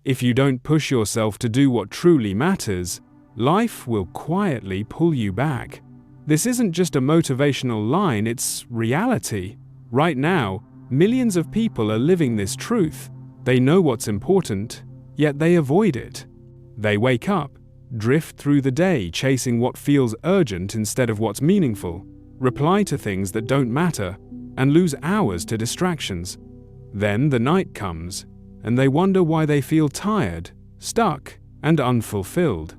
If you don't push yourself to do what truly matters, life will quietly pull you back. This isn't just a motivational line, it's reality. Right now, millions of people are living this truth. They know what's important, yet they avoid it. They wake up, drift through the day chasing what feels urgent instead of what's meaningful, reply to things that don't matter, and lose hours to distractions. Then the night comes, and they wonder why they feel tired, stuck, and unfulfilled.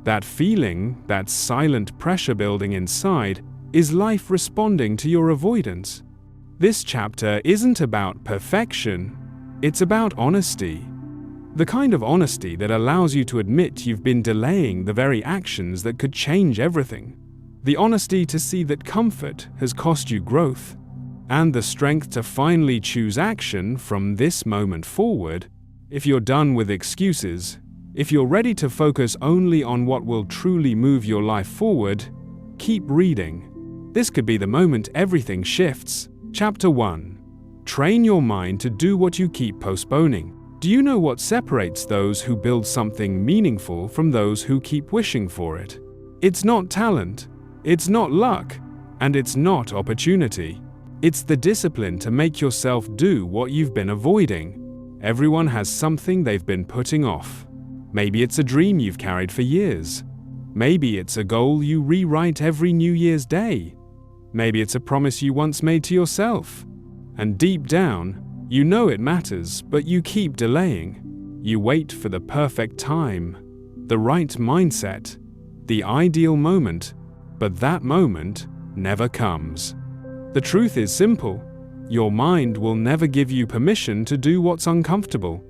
That feeling, that silent pressure building inside, is life responding to your avoidance. This chapter isn't about perfection, it's about honesty. The kind of honesty that allows you to admit you've been delaying the very actions that could change everything. The honesty to see that comfort has cost you growth. And the strength to finally choose action from this moment forward. If you're done with excuses, if you're ready to focus only on what will truly move your life forward, keep reading. This could be the moment everything shifts. Chapter 1. Train your mind to do what you keep postponing. Do you know what separates those who build something meaningful from those who keep wishing for it? It's not talent, it's not luck, and it's not opportunity. It's the discipline to make yourself do what you've been avoiding. Everyone has something they've been putting off. Maybe it's a dream you've carried for years. Maybe it's a goal you rewrite every New Year's Day. Maybe it's a promise you once made to yourself. And deep down, you know it matters, but you keep delaying. You wait for the perfect time, the right mindset, the ideal moment, but that moment never comes. The truth is simple. Your mind will never give you permission to do what's uncomfortable.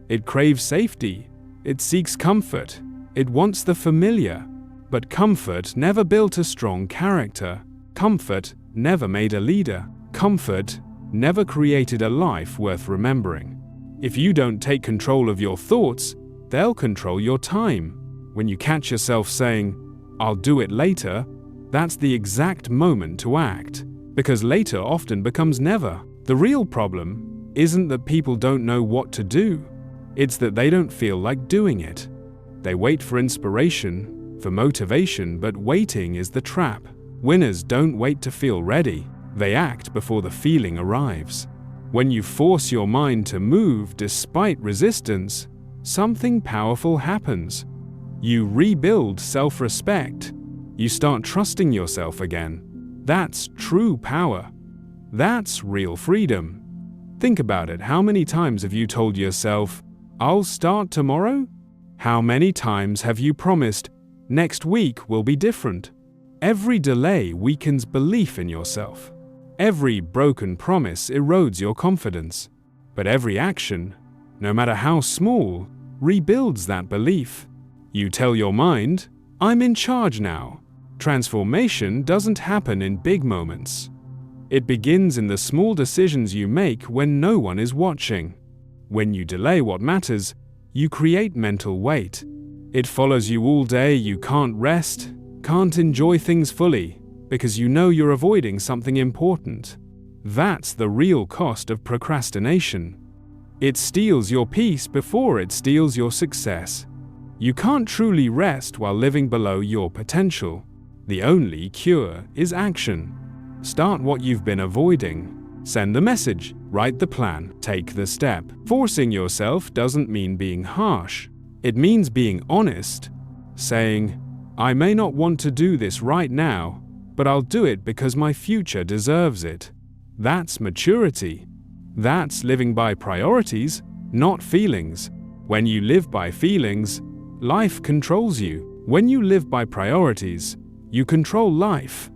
It craves safety. It seeks comfort. It wants the familiar. But comfort never built a strong character. Comfort never made a leader. Comfort never created a life worth remembering. If you don't take control of your thoughts, they'll control your time. When you catch yourself saying, "I'll do it later," that's the exact moment to act. Because later often becomes never. The real problem isn't that people don't know what to do. It's that they don't feel like doing it. They wait for inspiration, for motivation, but waiting is the trap. Winners don't wait to feel ready. They act before the feeling arrives. When you force your mind to move despite resistance, something powerful happens. You rebuild self-respect. You start trusting yourself again. That's true power. That's real freedom. Think about it. How many times have you told yourself, "I'll start tomorrow"? How many times have you promised, "Next week will be different"? Every delay weakens belief in yourself. Every broken promise erodes your confidence. But every action, no matter how small, rebuilds that belief. You tell your mind, "I'm in charge now." Transformation doesn't happen in big moments. It begins in the small decisions you make when no one is watching. When you delay what matters, you create mental weight. It follows you all day. You can't rest, can't enjoy things fully, because you know you're avoiding something important. That's the real cost of procrastination. It steals your peace before it steals your success. You can't truly rest while living below your potential. The only cure is action. Start what you've been avoiding. Send the message, write the plan, take the step. Forcing yourself doesn't mean being harsh. It means being honest, saying, "I may not want to do this right now, but I'll do it because my future deserves it." That's maturity. That's living by priorities, not feelings. When you live by feelings, life controls you. When you live by priorities, you control life.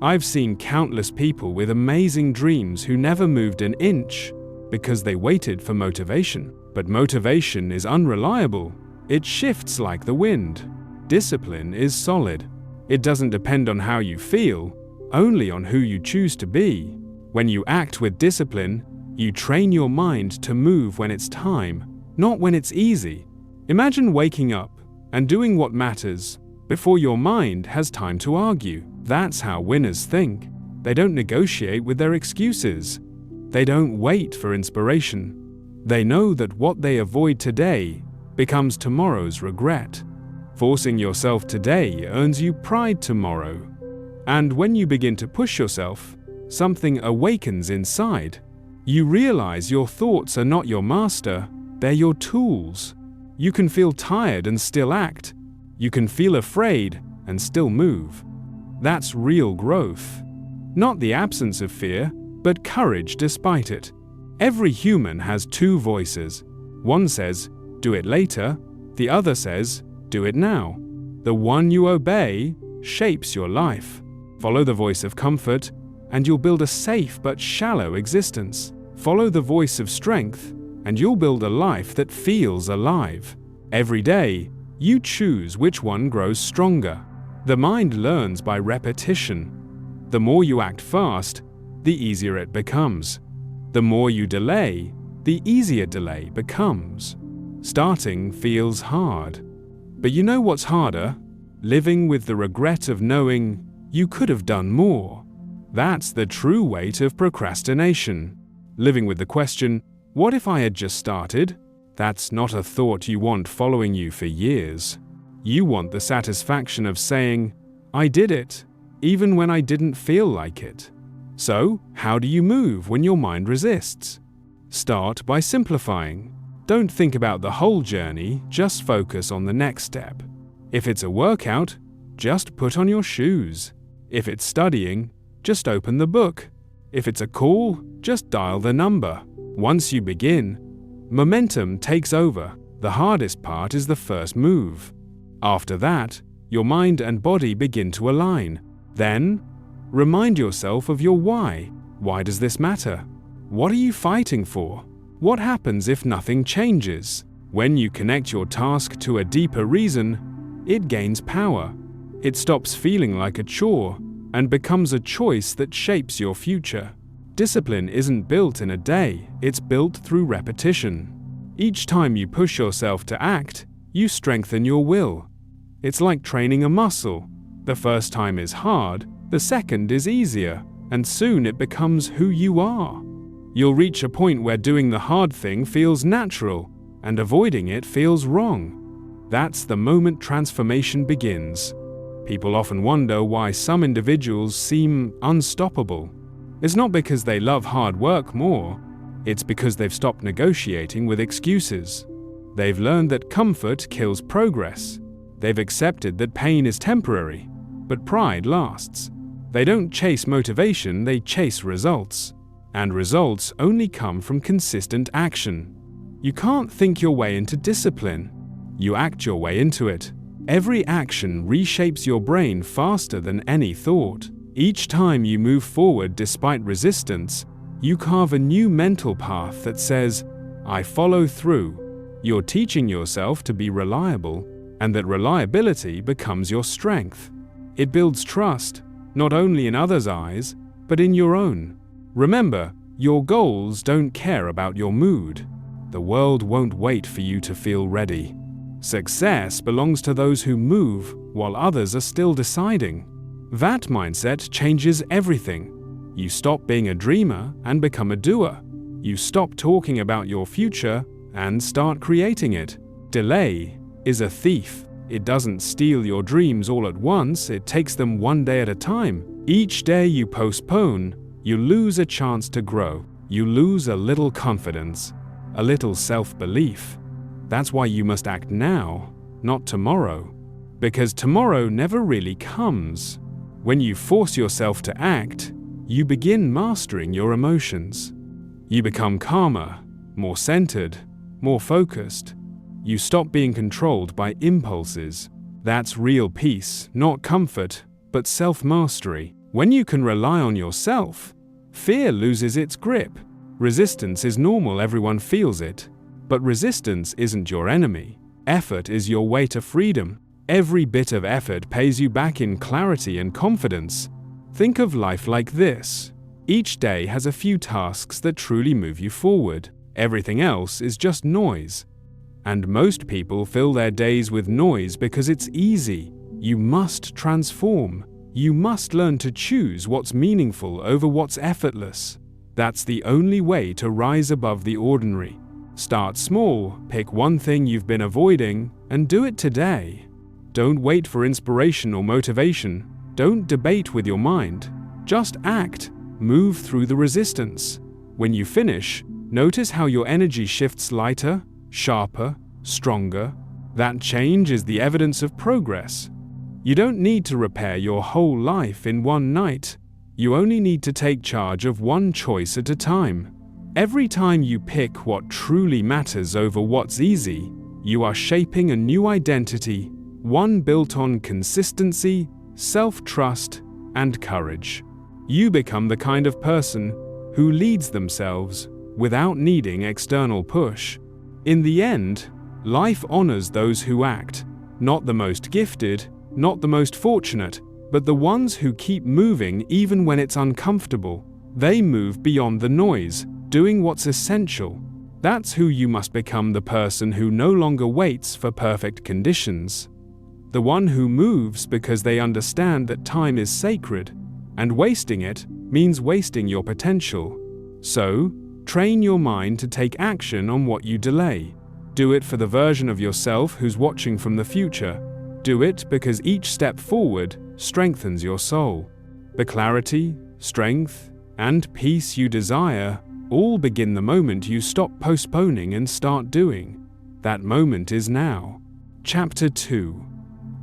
I've seen countless people with amazing dreams who never moved an inch because they waited for motivation. But motivation is unreliable. It shifts like the wind. Discipline is solid. It doesn't depend on how you feel, only on who you choose to be. When you act with discipline, you train your mind to move when it's time, not when it's easy. Imagine waking up and doing what matters before your mind has time to argue. That's how winners think. They don't negotiate with their excuses. They don't wait for inspiration. They know that what they avoid today becomes tomorrow's regret. Forcing yourself today earns you pride tomorrow. And when you begin to push yourself, something awakens inside. You realize your thoughts are not your master, they're your tools. You can feel tired and still act. You can feel afraid and still move. That's real growth. Not the absence of fear, but courage despite it. Every human has two voices. One says, "Do it later." The other says, "Do it now." The one you obey shapes your life. Follow the voice of comfort, and you'll build a safe but shallow existence. Follow the voice of strength, and you'll build a life that feels alive. Every day, you choose which one grows stronger. The mind learns by repetition. The more you act fast, the easier it becomes. The more you delay, the easier delay becomes. Starting feels hard. But you know what's harder? Living with the regret of knowing you could have done more. That's the true weight of procrastination. Living with the question, what if I had just started? That's not a thought you want following you for years. You want the satisfaction of saying, I did it, even when I didn't feel like it. So, how do you move when your mind resists? Start by simplifying. Don't think about the whole journey, just focus on the next step. If it's a workout, just put on your shoes. If it's studying, just open the book. If it's a call, just dial the number. Once you begin, momentum takes over. The hardest part is the first move. After that, your mind and body begin to align. Then, remind yourself of your why. Why does this matter? What are you fighting for? What happens if nothing changes? When you connect your task to a deeper reason, it gains power. It stops feeling like a chore and becomes a choice that shapes your future. Discipline isn't built in a day, it's built through repetition. Each time you push yourself to act, you strengthen your will. It's like training a muscle. The first time is hard, the second is easier, and soon it becomes who you are. You'll reach a point where doing the hard thing feels natural, and avoiding it feels wrong. That's the moment transformation begins. People often wonder why some individuals seem unstoppable. It's not because they love hard work more, it's because they've stopped negotiating with excuses. They've learned that comfort kills progress. They've accepted that pain is temporary, but pride lasts. They don't chase motivation, they chase results. And results only come from consistent action. You can't think your way into discipline. You act your way into it. Every action reshapes your brain faster than any thought. Each time you move forward despite resistance, you carve a new mental path that says, I follow through. You're teaching yourself to be reliable, and that reliability becomes your strength. It builds trust, not only in others' eyes, but in your own. Remember, your goals don't care about your mood. The world won't wait for you to feel ready. Success belongs to those who move while others are still deciding. That mindset changes everything. You stop being a dreamer and become a doer. You stop talking about your future and start creating it. Delay is a thief. It doesn't steal your dreams all at once, it takes them one day at a time. Each day you postpone, you lose a chance to grow. You lose a little confidence, a little self-belief. That's why you must act now, not tomorrow. Because tomorrow never really comes. When you force yourself to act, you begin mastering your emotions. You become calmer, more centered, more focused. You stop being controlled by impulses. That's real peace, not comfort, but self-mastery. When you can rely on yourself, fear loses its grip. Resistance is normal, everyone feels it. But resistance isn't your enemy. Effort is your way to freedom. Every bit of effort pays you back in clarity and confidence. Think of life like this. Each day has a few tasks that truly move you forward. Everything else is just noise. And most people fill their days with noise because it's easy. You must transform. You must learn to choose what's meaningful over what's effortless. That's the only way to rise above the ordinary. Start small, pick one thing you've been avoiding, and do it today. Don't wait for inspiration or motivation. Don't debate with your mind. Just act. Move through the resistance. When you finish, notice how your energy shifts lighter, sharper, stronger. That change is the evidence of progress. You don't need to repair your whole life in one night. You only need to take charge of one choice at a time. Every time you pick what truly matters over what's easy, you are shaping a new identity, one built on consistency, self-trust, and courage. You become the kind of person who leads themselves without needing external push. In the end, life honors those who act, not the most gifted, not the most fortunate, but the ones who keep moving even when it's uncomfortable. They move beyond the noise, doing what's essential. That's who you must become, the person who no longer waits for perfect conditions. The one who moves because they understand that time is sacred, and wasting it means wasting your potential. So, train your mind to take action on what you delay. Do it for the version of yourself who's watching from the future. Do it because each step forward strengthens your soul. The clarity, strength, and peace you desire all begin the moment you stop postponing and start doing. That moment is now. Chapter 2.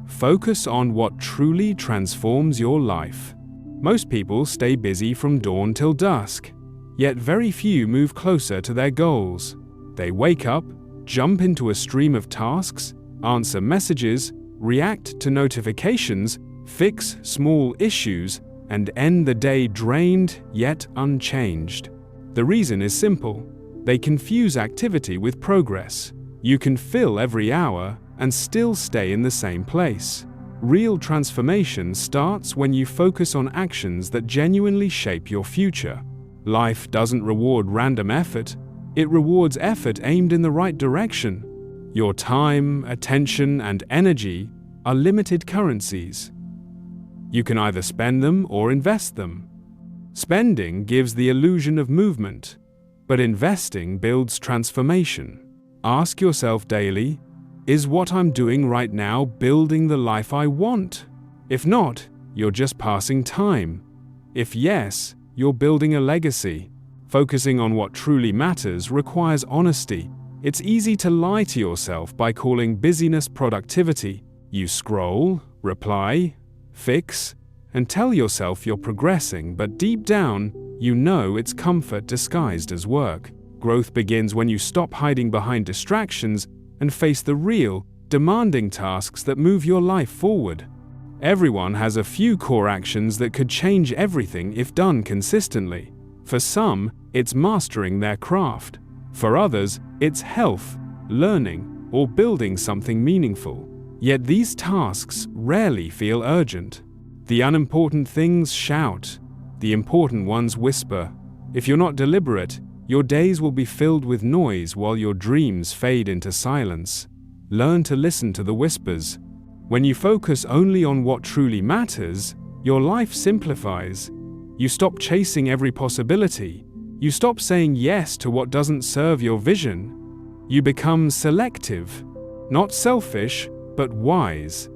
Focus on what truly transforms your life. Most people stay busy from dawn till dusk, yet very few move closer to their goals. They wake up, jump into a stream of tasks, answer messages, react to notifications, fix small issues, and end the day drained yet unchanged. The reason is simple. They confuse activity with progress. You can fill every hour and still stay in the same place. Real transformation starts when you focus on actions that genuinely shape your future. Life doesn't reward random effort. It rewards effort aimed in the right direction. Your time, attention, and energy are limited currencies. You can either spend them or invest them. Spending gives the illusion of movement, but investing builds transformation. Ask yourself daily, is what I'm doing right now building the life I want? If not, you're just passing time. If yes, you're building a legacy. Focusing on what truly matters requires honesty. It's easy to lie to yourself by calling busyness productivity. You scroll, reply, fix, and tell yourself you're progressing, but deep down, you know it's comfort disguised as work. Growth begins when you stop hiding behind distractions and face the real, demanding tasks that move your life forward. Everyone has a few core actions that could change everything if done consistently. For some, it's mastering their craft. For others, it's health, learning, or building something meaningful. Yet these tasks rarely feel urgent. The unimportant things shout. The important ones whisper. If you're not deliberate, your days will be filled with noise while your dreams fade into silence. Learn to listen to the whispers. When you focus only on what truly matters, your life simplifies. You stop chasing every possibility. You stop saying yes to what doesn't serve your vision. You become selective, not selfish, but wise.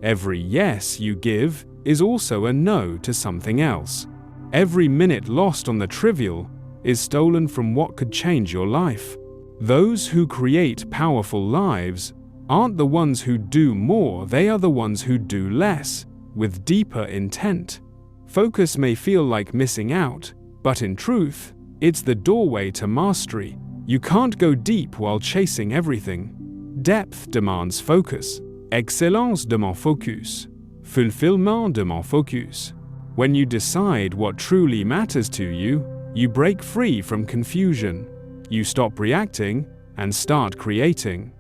Every yes you give is also a no to something else. Every minute lost on the trivial is stolen from what could change your life. Those who create powerful lives aren't the ones who do more, they are the ones who do less, with deeper intent. Focus may feel like missing out, but in truth, it's the doorway to mastery. You can't go deep while chasing everything. Depth demands focus. Excellence demande focus. Fulfillment demande focus. When you decide what truly matters to you, you break free from confusion. You stop reacting and start creating.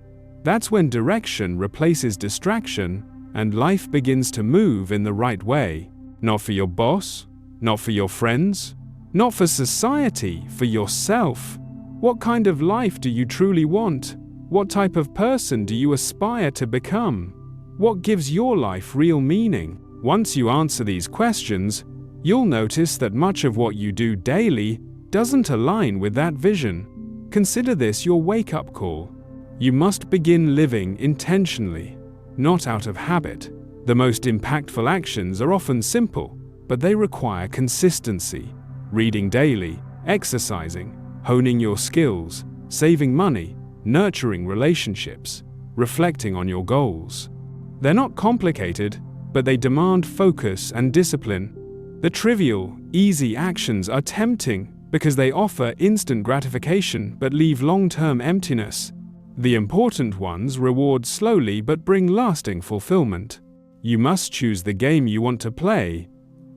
That's when direction replaces distraction and life begins to move in the right way. Not for your boss, not for your friends, not for society, for yourself. What kind of life do you truly want? What type of person do you aspire to become? What gives your life real meaning? Once you answer these questions, you'll notice that much of what you do daily doesn't align with that vision. Consider this your wake-up call. You must begin living intentionally, not out of habit. The most impactful actions are often simple, but they require consistency. Reading daily, exercising, honing your skills, saving money, nurturing relationships, reflecting on your goals. They're not complicated, but they demand focus and discipline. The trivial, easy actions are tempting because they offer instant gratification but leave long-term emptiness. The important ones reward slowly but bring lasting fulfillment. You must choose the game you want to play,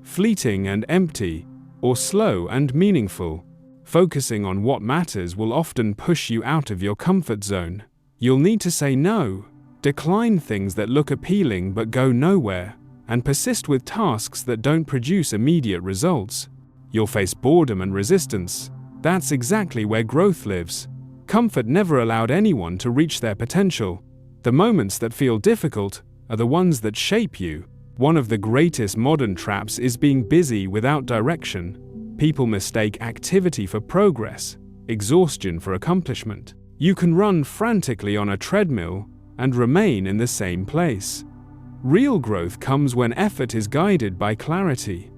fleeting and empty, or slow and meaningful. Focusing on what matters will often push you out of your comfort zone. You'll need to say no, decline things that look appealing but go nowhere, and persist with tasks that don't produce immediate results. You'll face boredom and resistance. That's exactly where growth lives. Comfort never allowed anyone to reach their potential. The moments that feel difficult are the ones that shape you. One of the greatest modern traps is being busy without direction. People mistake activity for progress, exhaustion for accomplishment. You can run frantically on a treadmill and remain in the same place. Real growth comes when effort is guided by clarity.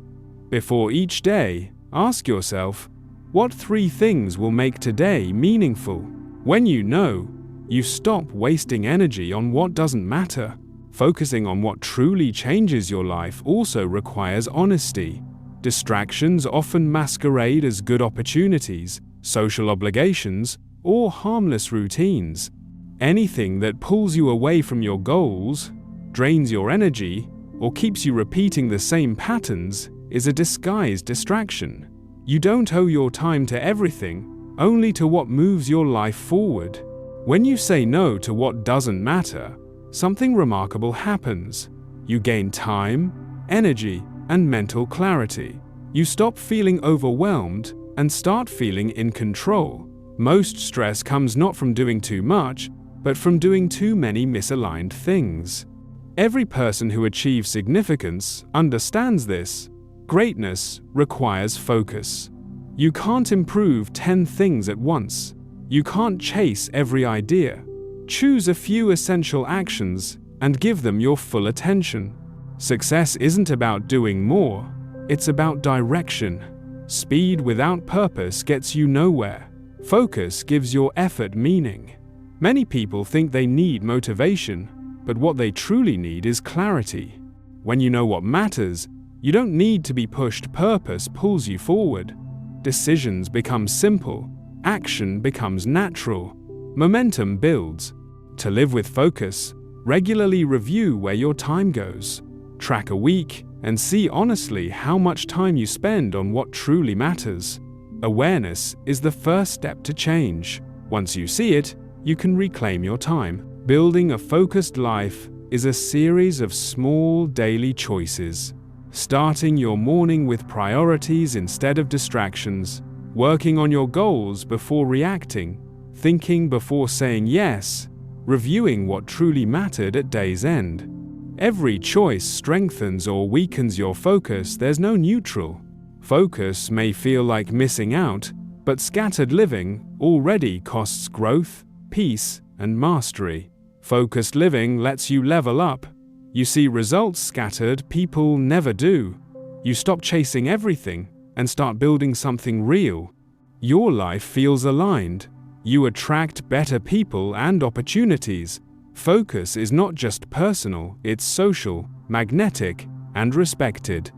Before each day, ask yourself, what 3 things will make today meaningful? When you know, you stop wasting energy on what doesn't matter. Focusing on what truly changes your life also requires honesty. Distractions often masquerade as good opportunities, social obligations, or harmless routines. Anything that pulls you away from your goals, drains your energy, or keeps you repeating the same patterns is a disguised distraction. You don't owe your time to everything, only to what moves your life forward. When you say no to what doesn't matter, something remarkable happens. You gain time, energy, and mental clarity. You stop feeling overwhelmed and start feeling in control. Most stress comes not from doing too much, but from doing too many misaligned things. Every person who achieves significance understands this. Greatness requires focus. You can't improve 10 things at once. You can't chase every idea. Choose a few essential actions and give them your full attention. Success isn't about doing more, it's about direction. Speed without purpose gets you nowhere. Focus gives your effort meaning. Many people think they need motivation, but what they truly need is clarity. When you know what matters, you don't need to be pushed. Purpose pulls you forward. Decisions become simple. Action becomes natural. Momentum builds. To live with focus, regularly review where your time goes. Track a week and see honestly how much time you spend on what truly matters. Awareness is the first step to change. Once you see it, you can reclaim your time. Building a focused life is a series of small daily choices. Starting your morning with priorities instead of distractions, working on your goals before reacting, thinking before saying yes, reviewing what truly mattered at day's end. Every choice strengthens or weakens your focus. There's no neutral. Focus may feel like missing out, but scattered living already costs growth, peace, and mastery. Focused living lets you level up. You see results scattered people never do. You stop chasing everything and start building something real. Your life feels aligned. You attract better people and opportunities. Focus is not just personal, it's social, magnetic, and respected.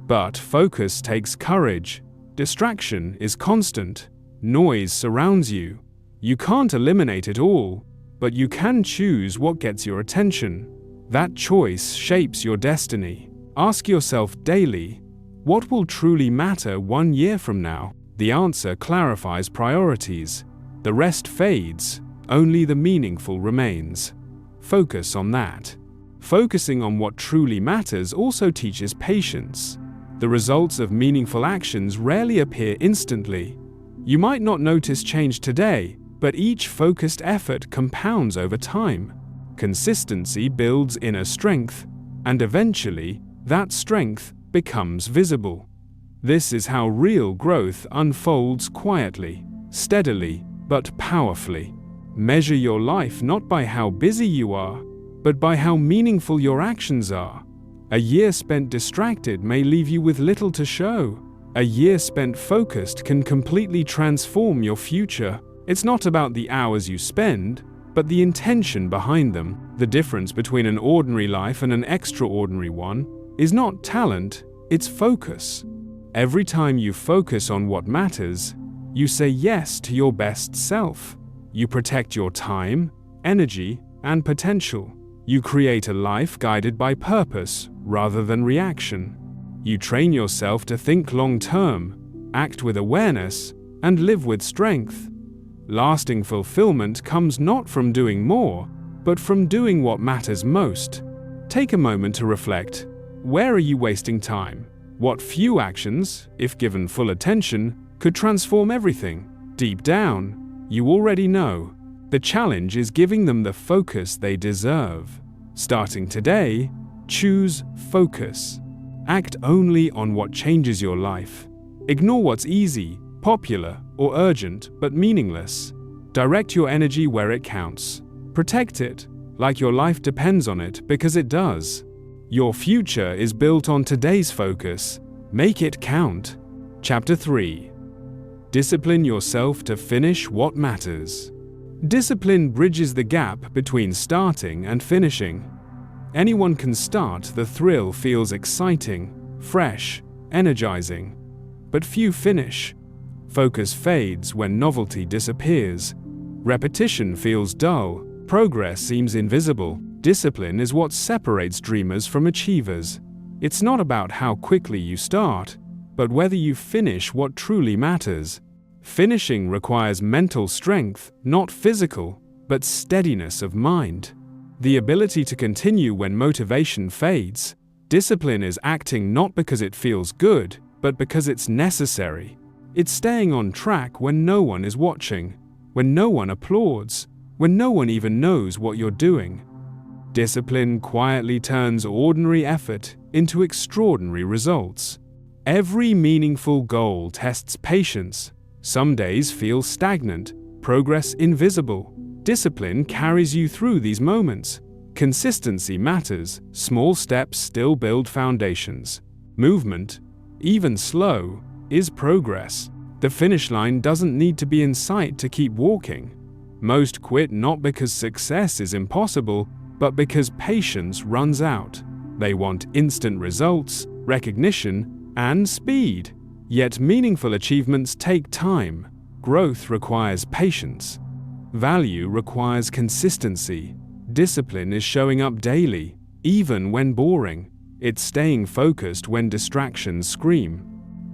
But focus takes courage. Distraction is constant. Noise surrounds you. You can't eliminate it all, but you can choose what gets your attention. That choice shapes your destiny. Ask yourself daily, what will truly matter 1 year from now? The answer clarifies priorities. The rest fades, only the meaningful remains. Focus on that. Focusing on what truly matters also teaches patience. The results of meaningful actions rarely appear instantly. You might not notice change today, but each focused effort compounds over time. Consistency builds inner strength, and eventually, that strength becomes visible. This is how real growth unfolds quietly, steadily, but powerfully. Measure your life not by how busy you are, but by how meaningful your actions are. A year spent distracted may leave you with little to show. A year spent focused can completely transform your future. It's not about the hours you spend, but the intention behind them. The difference between an ordinary life and an extraordinary one is not talent, it's focus. Every time you focus on what matters, you say yes to your best self. You protect your time, energy, and potential. You create a life guided by purpose rather than reaction. You train yourself to think long-term, act with awareness, and live with strength. Lasting fulfillment comes not from doing more, but from doing what matters most. Take a moment to reflect. Where are you wasting time? What few actions, if given full attention, could transform everything? Deep down, you already know. The challenge is giving them the focus they deserve. Starting today, choose focus. Act only on what changes your life. Ignore what's easy, popular, or urgent, but meaningless. Direct your energy where it counts. Protect it, like your life depends on it, because it does. Your future is built on today's focus. Make it count. Chapter 3. Discipline yourself to finish what matters. Discipline bridges the gap between starting and finishing. Anyone can start, the thrill feels exciting, fresh, energizing. But few finish. Focus fades when novelty disappears. Repetition feels dull. Progress seems invisible. Discipline is what separates dreamers from achievers. It's not about how quickly you start, but whether you finish what truly matters. Finishing requires mental strength, not physical, but steadiness of mind. The ability to continue when motivation fades. Discipline is acting not because it feels good, but because it's necessary. It's staying on track when no one is watching, when no one applauds, when no one even knows what you're doing. Discipline quietly turns ordinary effort into extraordinary results. Every meaningful goal tests patience. Some days feel stagnant, progress invisible. Discipline carries you through these moments. Consistency matters. Small steps still build foundations. Movement, even slow, is progress. The finish line doesn't need to be in sight to keep walking. Most quit not because success is impossible, but because patience runs out. They want instant results, recognition, and speed. Yet meaningful achievements take time. Growth requires patience. Value requires consistency. Discipline is showing up daily, even when boring. It's staying focused when distractions scream.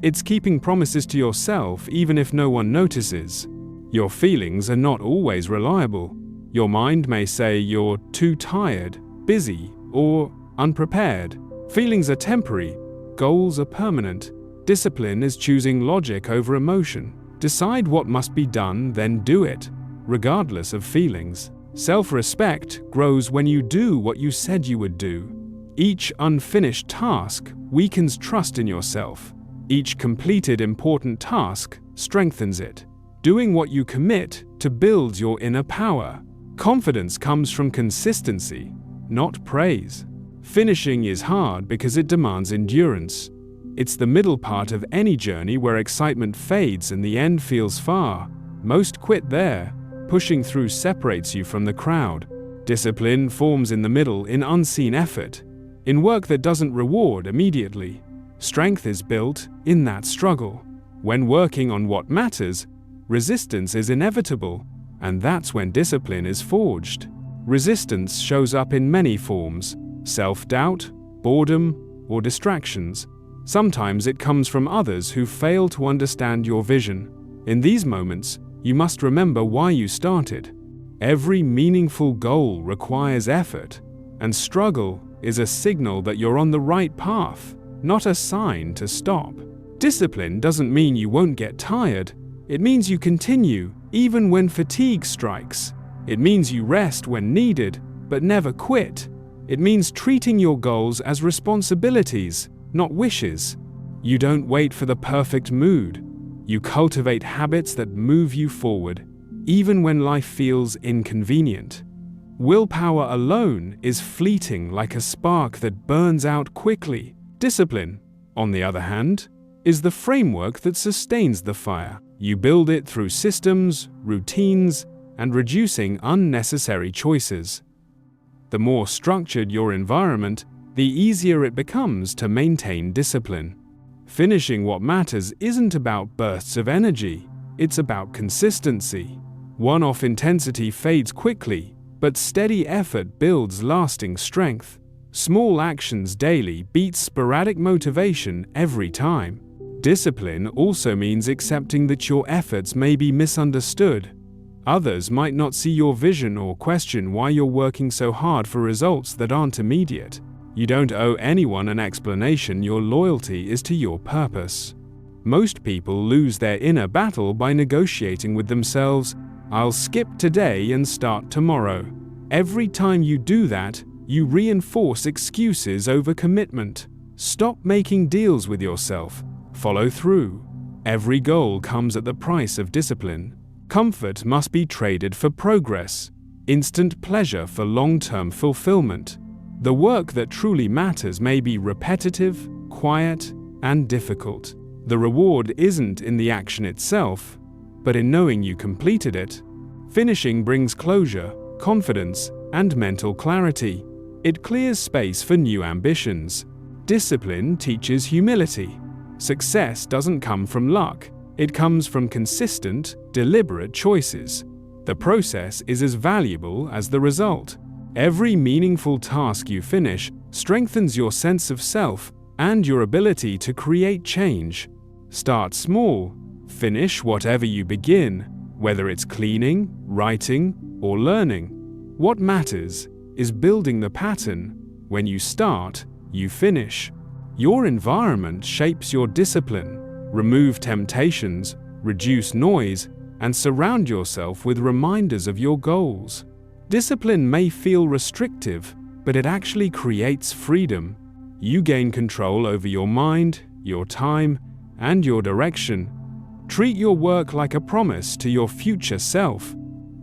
It's keeping promises to yourself even if no one notices. Your feelings are not always reliable. Your mind may say you're too tired, busy, or unprepared. Feelings are temporary. Goals are permanent. Discipline is choosing logic over emotion. Decide what must be done, then do it, regardless of feelings. Self-respect grows when you do what you said you would do. Each unfinished task weakens trust in yourself. Each completed important task strengthens it. Doing what you commit to builds your inner power. Confidence comes from consistency, not praise. Finishing is hard because it demands endurance. It's the middle part of any journey where excitement fades and the end feels far. Most quit there. Pushing through separates you from the crowd. Discipline forms in the middle in unseen effort, in work that doesn't reward immediately. Strength is built in that struggle. When working on what matters, resistance is inevitable, and that's when discipline is forged. Resistance shows up in many forms: self-doubt, boredom, or distractions. Sometimes it comes from others who fail to understand your vision. In these moments, you must remember why you started. Every meaningful goal requires effort, and struggle is a signal that you're on the right path, not a sign to stop. Discipline doesn't mean you won't get tired. It means you continue, even when fatigue strikes. It means you rest when needed, but never quit. It means treating your goals as responsibilities, not wishes. You don't wait for the perfect mood. You cultivate habits that move you forward. even when life feels inconvenient. Willpower alone is fleeting, like a spark that burns out quickly. Discipline, on the other hand, is the framework that sustains the fire. You build it through systems, routines, and reducing unnecessary choices. The more structured your environment, the easier it becomes to maintain discipline. Finishing what matters isn't about bursts of energy, it's about consistency. One-off intensity fades quickly, but steady effort builds lasting strength. Small actions daily beat sporadic motivation every time. Discipline also means accepting that your efforts may be misunderstood. Others might not see your vision or question why you're working so hard for results that aren't immediate. You don't owe anyone an explanation. Your loyalty is to your purpose. Most people lose their inner battle by negotiating with themselves. I'll skip today and start tomorrow. Every time you do that, you reinforce excuses over commitment. Stop making deals with yourself. Follow through. Every goal comes at the price of discipline. Comfort must be traded for progress. Instant pleasure for long-term fulfillment. The work that truly matters may be repetitive, quiet, and difficult. The reward isn't in the action itself, but in knowing you completed it. Finishing brings closure, confidence, and mental clarity. It clears space for new ambitions. Discipline teaches humility. Success doesn't come from luck. It comes from consistent, deliberate choices. The process is as valuable as the result. Every meaningful task you finish strengthens your sense of self and your ability to create change. Start small. Finish whatever you begin, whether it's cleaning, writing, or learning. What matters is building the pattern. When you start, you finish. Your environment shapes your discipline. Remove temptations, reduce noise, and surround yourself with reminders of your goals. Discipline may feel restrictive, but it actually creates freedom. You gain control over your mind, your time, and your direction. Treat your work like a promise to your future self.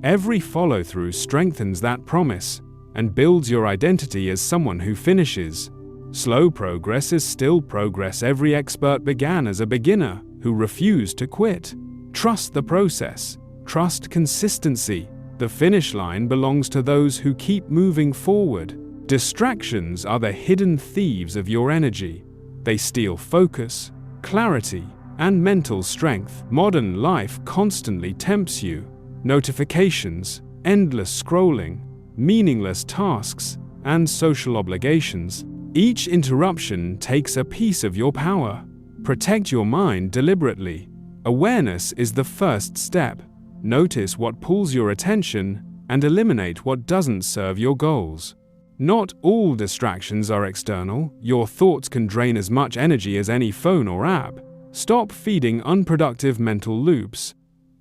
Every follow-through strengthens that promise and builds your identity as someone who finishes. Slow progress is still progress. Every expert began as a beginner who refused to quit. Trust the process. Trust consistency. The finish line belongs to those who keep moving forward. Distractions are the hidden thieves of your energy. They steal focus, clarity, and mental strength. Modern life constantly tempts you. Notifications, endless scrolling, meaningless tasks, and social obligations. Each interruption takes a piece of your power. Protect your mind deliberately. Awareness is the first step. Notice what pulls your attention and eliminate what doesn't serve your goals. Not all distractions are external. Your thoughts can drain as much energy as any phone or app. Stop feeding unproductive mental loops.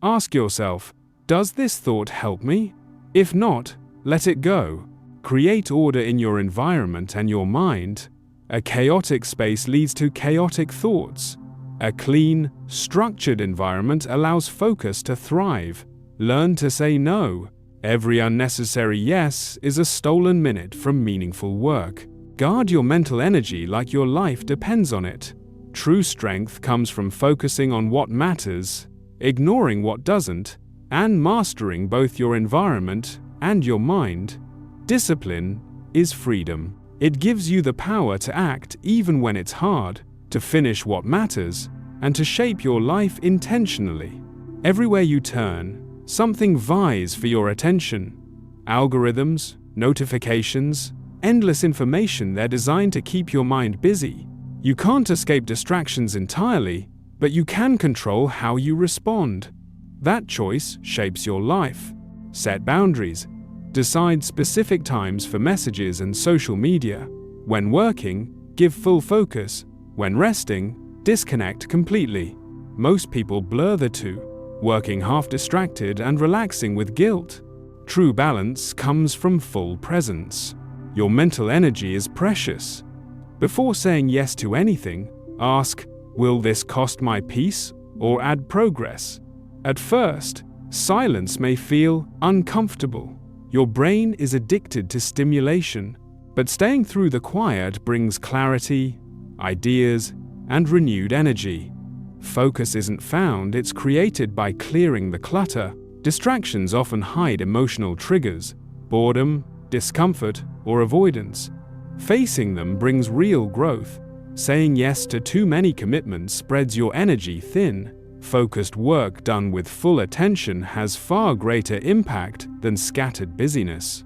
Ask yourself, does this thought help me? If not, let it go. Create order in your environment and your mind. A chaotic space leads to chaotic thoughts. A clean, structured environment allows focus to thrive. Learn to say no. Every unnecessary yes is a stolen minute from meaningful work. Guard your mental energy like your life depends on it. True strength comes from focusing on what matters, ignoring what doesn't, and mastering both your environment and your mind. Discipline is freedom. It gives you the power to act even when it's hard, to finish what matters, and to shape your life intentionally. Everywhere you turn, something vies for your attention. Algorithms, notifications, endless information. They're designed to keep your mind busy. You can't escape distractions entirely, but you can control how you respond. That choice shapes your life. Set boundaries. Decide specific times for messages and social media. When working, give full focus. When resting, disconnect completely. Most people blur the two, working half distracted and relaxing with guilt. True balance comes from full presence. Your mental energy is precious. Before saying yes to anything, ask, will this cost my peace or add progress? At first, Silence may feel uncomfortable. Your brain is addicted to stimulation, but staying through the quiet brings clarity, ideas, and renewed energy. Focus isn't found, it's created by clearing the clutter. Distractions often hide emotional triggers, boredom, discomfort, or avoidance. Facing them brings real growth. Saying yes to too many commitments spreads your energy thin. Focused work done with full attention has far greater impact than scattered busyness.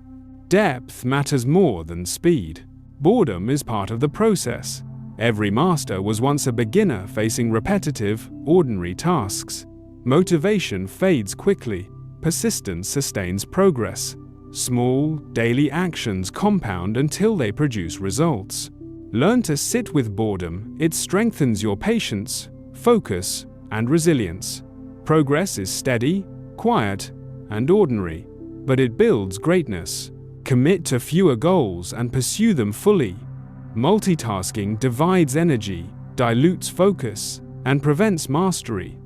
Depth matters more than speed. Boredom is part of the process. Every master was once a beginner facing repetitive, ordinary tasks. Motivation fades quickly. Persistence sustains progress. Small, daily actions compound until they produce results. Learn to sit with boredom. It strengthens your patience, focus, and resilience. Progress is steady, quiet, and ordinary, but it builds greatness. Commit to fewer goals and pursue them fully. Multitasking divides energy, dilutes focus, and prevents mastery.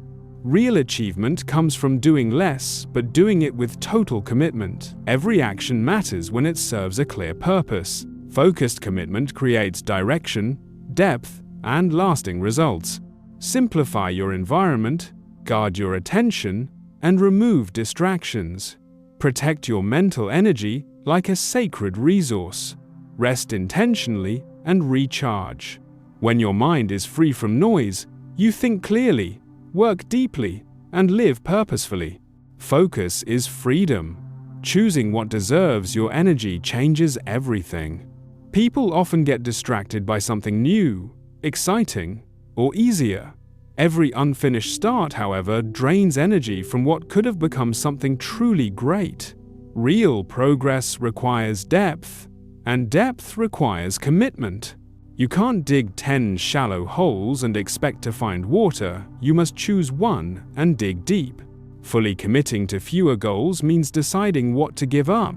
Real achievement comes from doing less, but doing it with total commitment. Every action matters when it serves a clear purpose. Focused commitment creates direction, depth, and lasting results. Simplify your environment, guard your attention, and remove distractions. Protect your mental energy like a sacred resource. Rest intentionally and recharge. When your mind is free from noise, you think clearly, work deeply, and live purposefully. Focus is freedom. Choosing what deserves your energy changes everything. People often get distracted by something new, exciting, or easier. Every unfinished start, however, drains energy from what could have become something truly great. Real progress requires depth, and depth requires commitment. You can't dig 10 shallow holes and expect to find water. You must choose one and dig deep. Fully committing to fewer goals means deciding what to give up.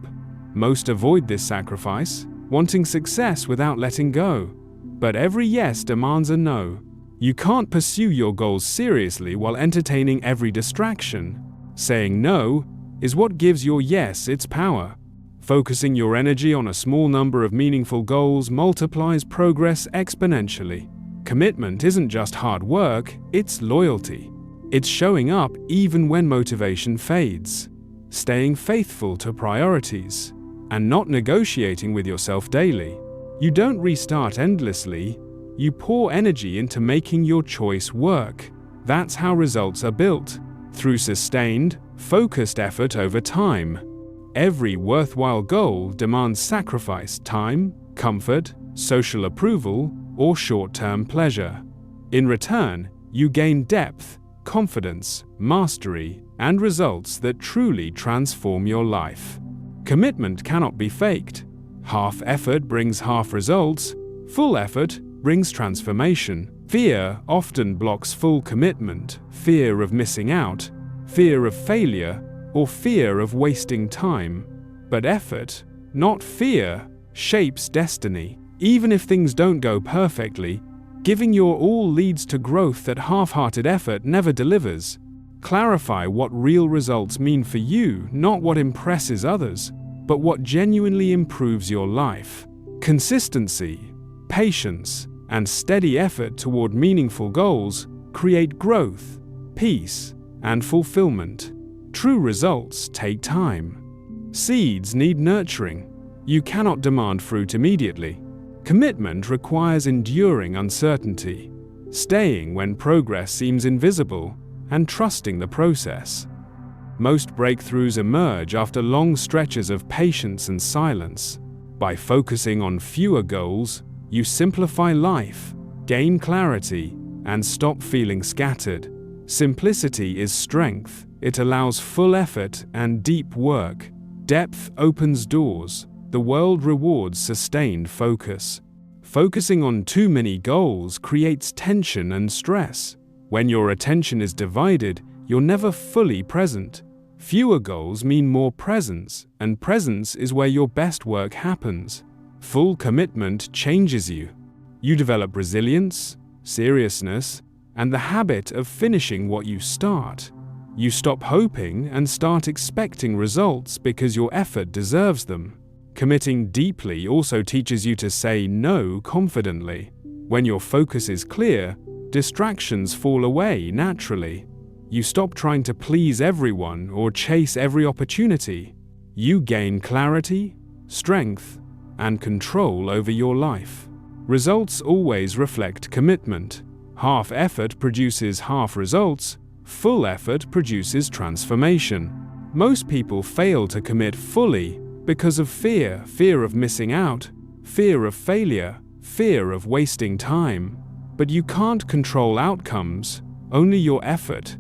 Most avoid this sacrifice, wanting success without letting go. But every yes demands a no. You can't pursue your goals seriously while entertaining every distraction. Saying no is what gives your yes its power. Focusing your energy on a small number of meaningful goals multiplies progress exponentially. Commitment isn't just hard work, it's loyalty. It's showing up even when motivation fades, staying faithful to priorities, and not negotiating with yourself daily. You don't restart endlessly, you pour energy into making your choice work. That's how results are built, through sustained, focused effort over time. Every worthwhile goal demands sacrifice, time, comfort, social approval, or short-term pleasure. In return, you gain depth, confidence, mastery, and results that truly transform your life. Commitment cannot be faked. Half effort brings half results. Full effort brings transformation. Fear often blocks full commitment. Fear of missing out, fear of failure, or fear of wasting time. But effort, not fear, shapes destiny. Even if things don't go perfectly, giving your all leads to growth that half-hearted effort never delivers. Clarify what real results mean for you, not what impresses others, but what genuinely improves your life. Consistency, patience, and steady effort toward meaningful goals create growth, peace, and fulfillment. True results take time. Seeds need nurturing. You cannot demand fruit immediately. Commitment requires enduring uncertainty, staying when progress seems invisible, and trusting the process. Most breakthroughs emerge after long stretches of patience and silence. By focusing on fewer goals, you simplify life, gain clarity, and stop feeling scattered. Simplicity is strength. It allows full effort and deep work. Depth opens doors. The world rewards sustained focus. Focusing on too many goals creates tension and stress. When your attention is divided, you're never fully present. Fewer goals mean more presence, and presence is where your best work happens. Full commitment changes you. You develop resilience, seriousness, and the habit of finishing what you start. You stop hoping and start expecting results because your effort deserves them. Committing deeply also teaches you to say no confidently. When your focus is clear, distractions fall away naturally. You stop trying to please everyone or chase every opportunity. You gain clarity, strength, and control over your life. Results always reflect commitment. Half effort produces half results. Full effort produces transformation. Most people fail to commit fully because of fear of missing out, fear of failure, fear of wasting time. But you can't control outcomes, only your effort.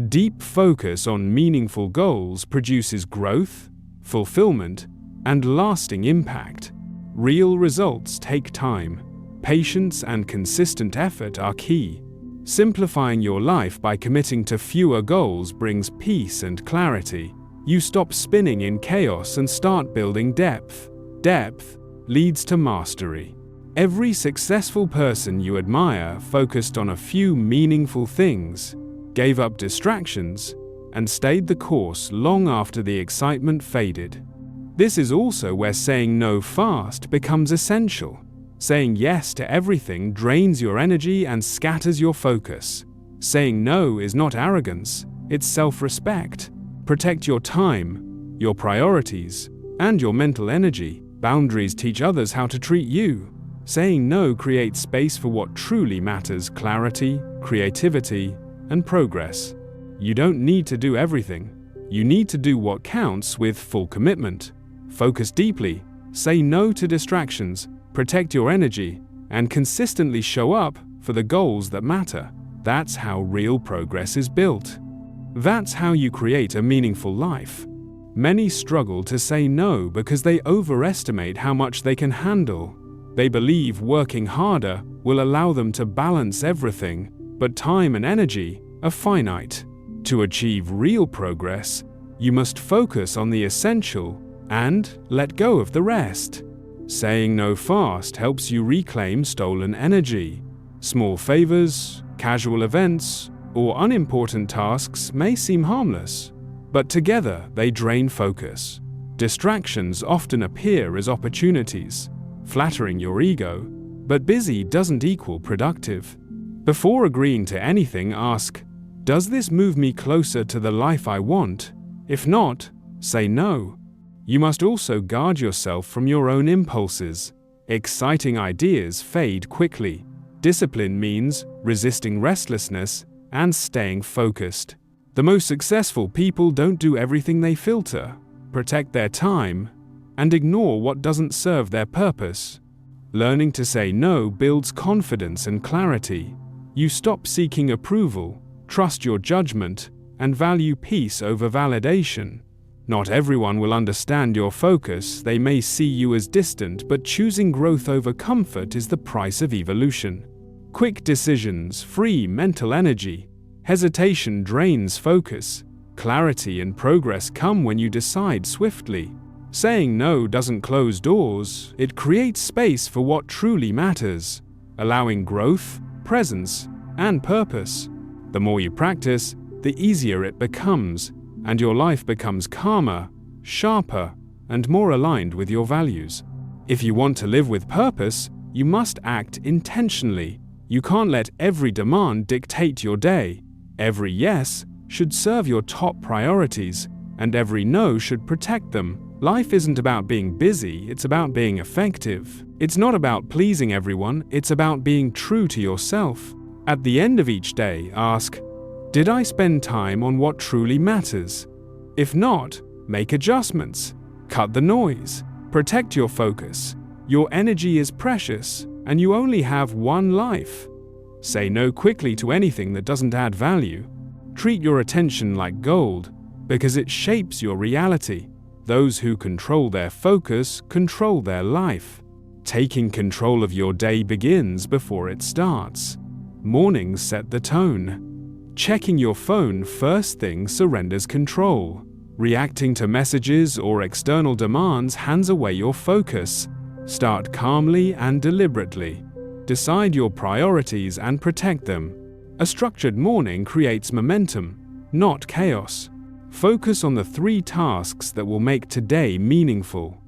Deep focus on meaningful goals produces growth, fulfillment, and lasting impact. Real results take time. Patience and consistent effort are key. Simplifying your life by committing to fewer goals brings peace and clarity. You stop spinning in chaos and start building depth. Depth leads to mastery. Every successful person you admire focused on a few meaningful things, gave up distractions, and stayed the course long after the excitement faded. This is also where saying no fast becomes essential. Saying yes to everything drains your energy and scatters your focus. Saying no is not arrogance, it's self-respect. Protect your time, your priorities, and your mental energy. Boundaries teach others how to treat you. Saying no creates space for what truly matters: clarity, creativity, and progress. You don't need to do everything. You need to do what counts with full commitment. Focus deeply, say no to distractions, protect your energy, and consistently show up for the goals that matter. That's how real progress is built. That's how you create a meaningful life. Many struggle to say no because they overestimate how much they can handle. They believe working harder will allow them to balance everything, but time and energy are finite. To achieve real progress, you must focus on the essential and let go of the rest. Saying no fast helps you reclaim stolen energy. Small favors, casual events, or unimportant tasks may seem harmless, but together they drain focus. Distractions often appear as opportunities, flattering your ego, but busy doesn't equal productive. Before agreeing to anything, ask, does this move me closer to the life I want? If not, say no. You must also guard yourself from your own impulses. Exciting ideas fade quickly. Discipline means resisting restlessness and staying focused. The most successful people don't do everything they filter, protect their time, and ignore what doesn't serve their purpose. Learning to say no builds confidence and clarity. You stop seeking approval, trust your judgment, and value peace over validation. Not everyone will understand your focus. They may see you as distant, but choosing growth over comfort is the price of evolution. Quick decisions free mental energy. Hesitation drains focus. Clarity and progress come when you decide swiftly. Saying no doesn't close doors, it creates space for what truly matters, allowing growth, presence, and purpose. The more you practice, the easier it becomes, and your life becomes calmer, sharper, and more aligned with your values. If you want to live with purpose, you must act intentionally. You can't let every demand dictate your day. Every yes should serve your top priorities, and every no should protect them. Life isn't about being busy, it's about being effective. It's not about pleasing everyone, it's about being true to yourself. At the end of each day, ask, did I spend time on what truly matters? If not, make adjustments. Cut the noise. Protect your focus. Your energy is precious, and you only have one life. Say no quickly to anything that doesn't add value. Treat your attention like gold, because it shapes your reality. Those who control their focus control their life. Taking control of your day begins before it starts. Mornings set the tone. Checking your phone first thing surrenders control. Reacting to messages or external demands hands away your focus. Start calmly and deliberately. Decide your priorities and protect them. A structured morning creates momentum. not chaos. Focus on the 3 tasks that will make today meaningful.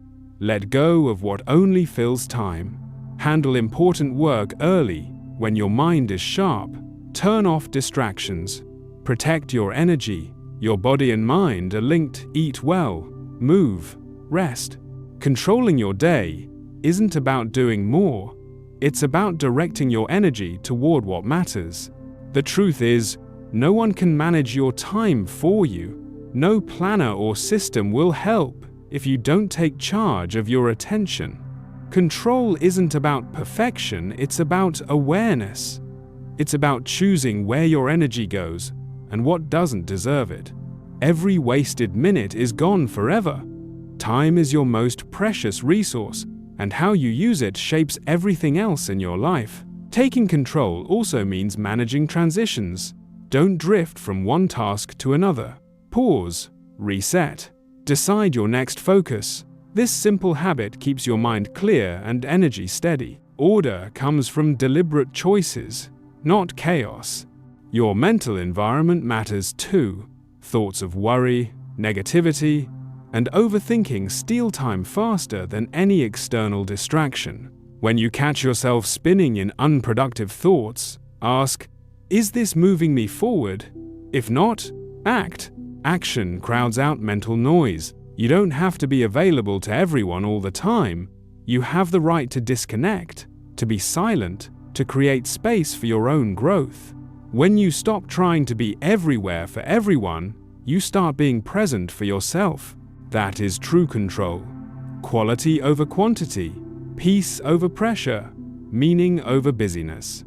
Let go of what only fills time. Handle important work early, when your mind is sharp. Turn off distractions. Protect your energy. Your body and mind are linked. Eat well, move, rest. Controlling your day isn't about doing more. It's about directing your energy toward what matters. The truth is, no one can manage your time for you. No planner or system will help if you don't take charge of your attention. Control isn't about perfection, it's about awareness. It's about choosing where your energy goes and what doesn't deserve it. Every wasted minute is gone forever. Time is your most precious resource, and how you use it shapes everything else in your life. Taking control also means managing transitions. Don't drift from one task to another. Pause, reset, decide your next focus. This simple habit keeps your mind clear and energy steady. Order comes from deliberate choices, not chaos. Your mental environment matters too. Thoughts of worry, negativity, and overthinking steal time faster than any external distraction. When you catch yourself spinning in unproductive thoughts, ask, "Is this moving me forward?" If not, act. Action crowds out mental noise. You don't have to be available to everyone all the time. You have the right to disconnect, to be silent, to create space for your own growth. When you stop trying to be everywhere for everyone, you start being present for yourself. That is true control. Quality over quantity, peace over pressure, meaning over busyness.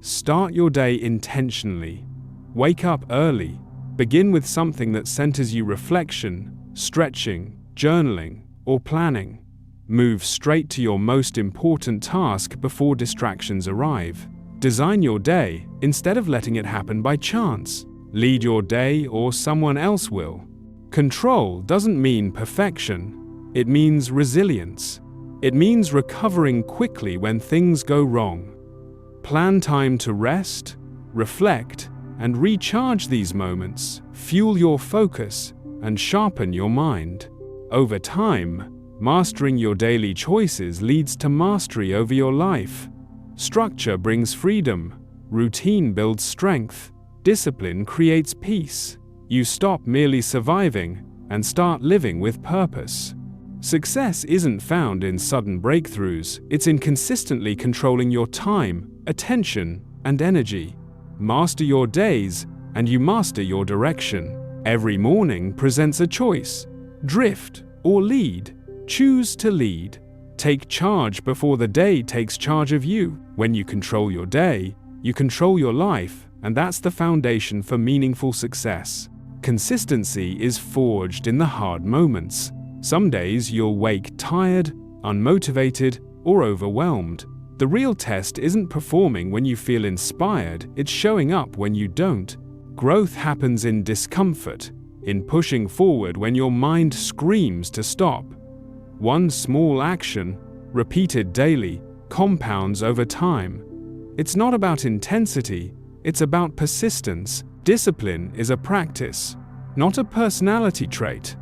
Start your day intentionally. Wake up early. Begin with something that centers you: reflection, stretching, journaling, or planning. Move straight to your most important task before distractions arrive. Design your day instead of letting it happen by chance. Lead your day or someone else will. Control doesn't mean perfection. It means resilience. It means recovering quickly when things go wrong. Plan time to rest, reflect, and recharge. These moments fuel your focus and sharpen your mind. Over time, mastering your daily choices leads to mastery over your life. Structure brings freedom, routine builds strength, discipline creates peace. You stop merely surviving and start living with purpose. Success isn't found in sudden breakthroughs, it's in consistently controlling your time, attention, and energy. Master your days, and you master your direction. Every morning presents a choice: drift or lead. Choose to lead. Take charge before the day takes charge of you. When you control your day, you control your life, and that's the foundation for meaningful success. Consistency is forged in the hard moments. Some days you'll wake tired, unmotivated, or overwhelmed. The real test isn't performing when you feel inspired, it's showing up when you don't. Growth happens in discomfort, in pushing forward when your mind screams to stop. One small action, repeated daily, compounds over time. It's not about intensity, it's about persistence. Discipline is a practice, not a personality trait.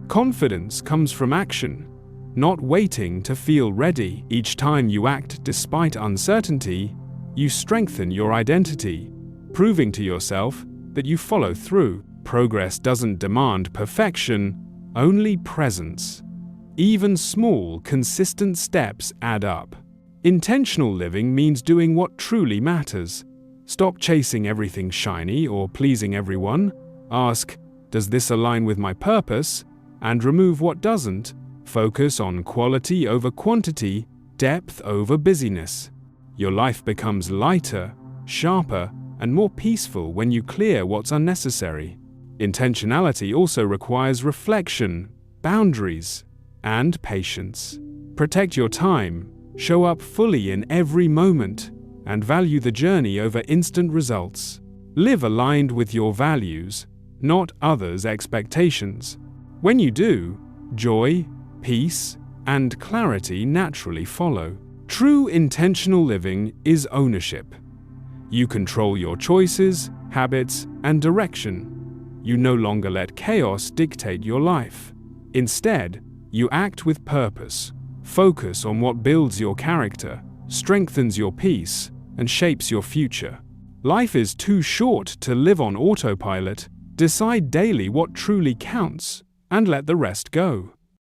Confidence comes from action, not waiting to feel ready. Each time you act despite uncertainty, you strengthen your identity, proving to yourself that you follow through. Progress doesn't demand perfection, only presence. Even small, consistent steps add up. Intentional living means doing what truly matters. Stop chasing everything shiny or pleasing everyone. Ask, does this align with my purpose? And remove what doesn't. Focus on quality over quantity, depth over busyness. Your life becomes lighter, sharper, and more peaceful when you clear what's unnecessary. Intentionality also requires reflection, boundaries, and patience. Protect your time, show up fully in every moment, and value the journey over instant results. Live aligned with your values, not others' expectations. When you do, joy, peace, and clarity naturally follow. True intentional living is ownership. You control your choices, habits, and direction. You no longer let chaos dictate your life. Instead, you act with purpose. Focus on what builds your character, strengthens your peace, and shapes your future. Life is too short to live on autopilot. Decide daily what truly counts, and let the rest go.